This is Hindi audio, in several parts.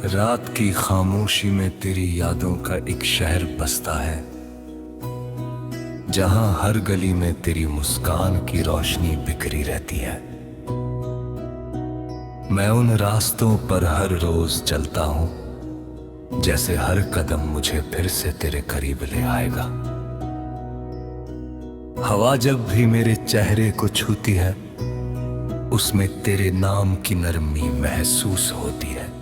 रात की खामोशी में तेरी यादों का एक शहर बसता है, जहां हर गली में तेरी मुस्कान की रोशनी बिखरी रहती है। मैं उन रास्तों पर हर रोज चलता हूं, जैसे हर कदम मुझे फिर से तेरे करीब ले आएगा। हवा जब भी मेरे चेहरे को छूती है, उसमें तेरे नाम की नरमी महसूस होती है।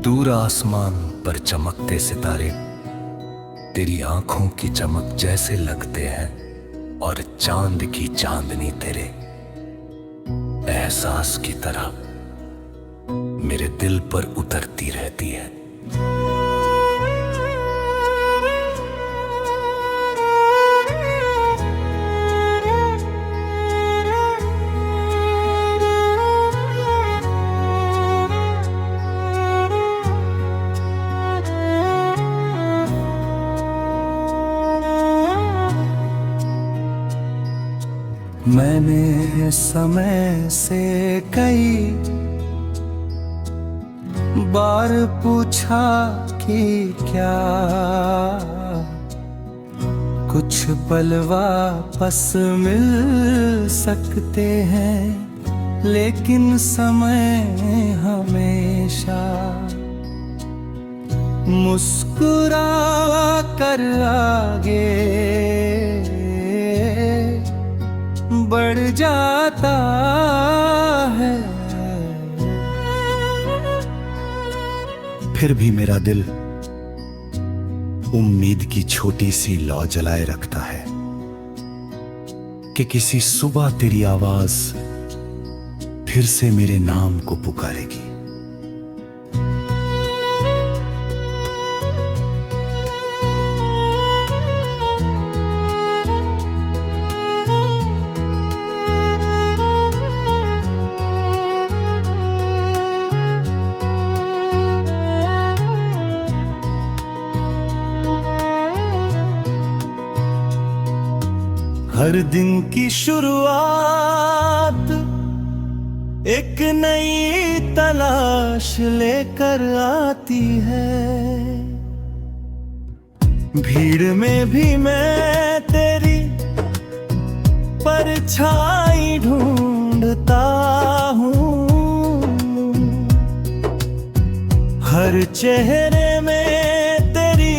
दूर आसमान पर चमकते सितारे तेरी आंखों की चमक जैसे लगते हैं, और चांद की चांदनी तेरे एहसास की तरह मेरे दिल पर उतरती रहती है। मैंने समय से कई बार पूछा कि क्या कुछ पल वापस मिल सकते हैं, लेकिन समय हमेशा मुस्कुरा कर आगे बढ़ जाता है। फिर भी मेरा दिल उम्मीद की छोटी सी लौ जलाए रखता है कि किसी सुबह तेरी आवाज फिर से मेरे नाम को पुकारेगी। हर दिन की शुरुआत एक नई तलाश लेकर आती है। भीड़ में भी मैं तेरी परछाई ढूंढता हूँ, हर चेहरे में तेरी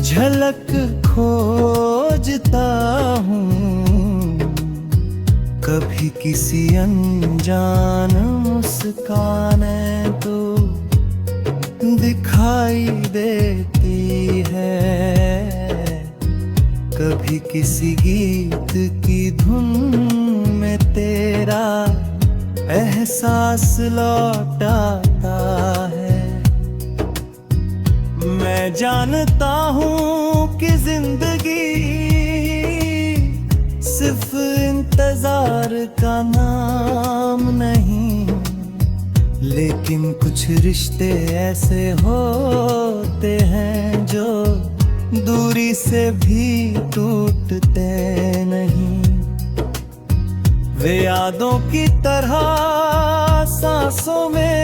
झलक खोजता हूँ। कभी किसी अनजान मुस्कान तो दिखाई देती है, कभी किसी गीत की धुन में तेरा एहसास लौट आता है। मैं जानता हूँ कि जिंदगी सिर्फ इंतजार का नाम नहीं, लेकिन कुछ रिश्ते ऐसे होते हैं जो दूरी से भी टूटते नहीं। वे यादों की तरह सांसों में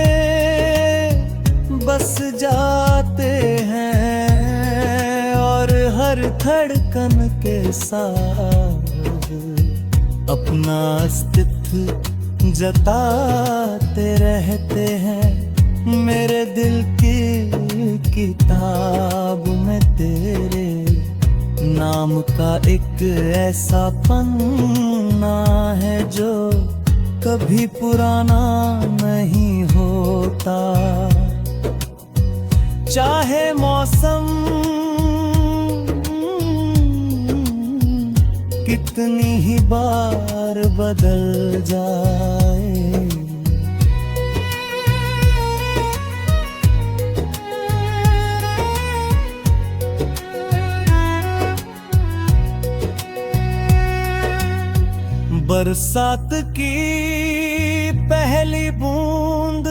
बस जाते हैं, और हर धड़कन के साथ अपना अस्तित्व जताते रहते हैं। मेरे दिल की किताब में तेरे नाम का एक ऐसा पन्ना है जो कभी पुराना नहीं होता। चाहे मौसम कितनी ही बार बदल जाए, बरसात की पहली बूंद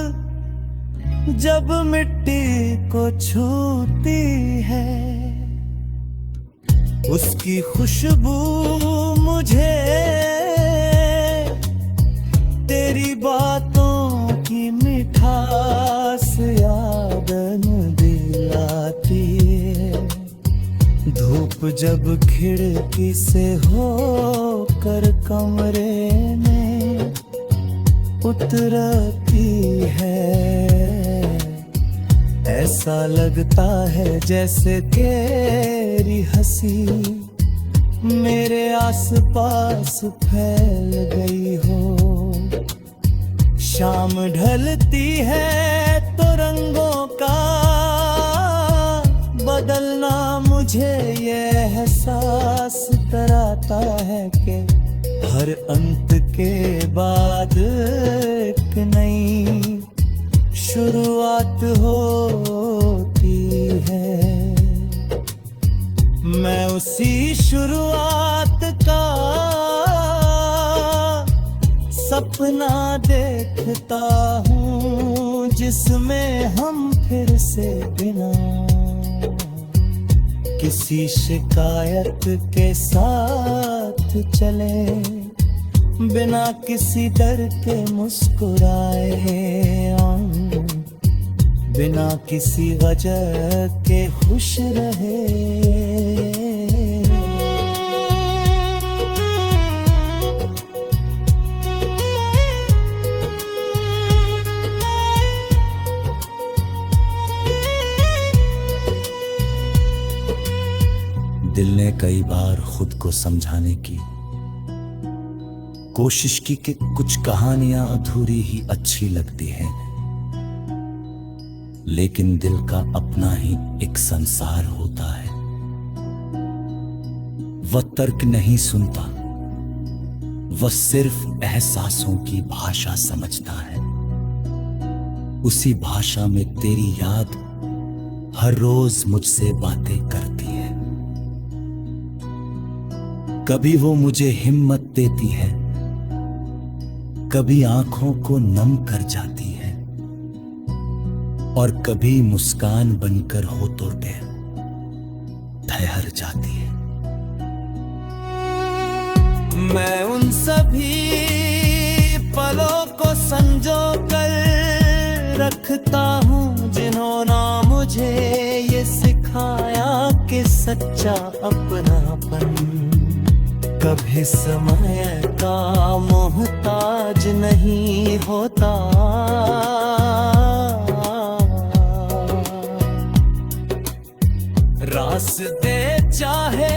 जब मिट्टी को छूती है, उसकी खुशबू मुझे तेरी बात धूप जब खिड़की से होकर कमरे में उतरती है, ऐसा लगता है जैसे तेरी हंसी मेरे आसपास फैल गई हो। शाम ढलती है तो रंगों का बदलना मुझे ये एहसास कराता है कि हर अंत के बाद एक नई शुरुआत होती है। मैं उसी शुरुआत का सपना देखता हूँ जिसमें हम फिर से बिना किसी शिकायत के साथ चले, बिना किसी डर के मुस्कुराए, बिना किसी वजह के खुश रहे। दिल ने कई बार खुद को समझाने की कोशिश की कि कुछ कहानियां अधूरी ही अच्छी लगती हैं, लेकिन दिल का अपना ही एक संसार होता है। वह तर्क नहीं सुनता, वह सिर्फ एहसासों की भाषा समझता है। उसी भाषा में तेरी याद हर रोज मुझसे बातें करती है। कभी वो मुझे हिम्मत देती है, कभी आंखों को नम कर जाती है, और कभी मुस्कान बनकर होठों पे ठहर जाती है। मैं उन सभी पलों को संजो कर रखता हूँ जिन्होंने मुझे ये सिखाया कि सच्चा अपनापन कभी समय का मोहताज नहीं होता। रास्ते चाहे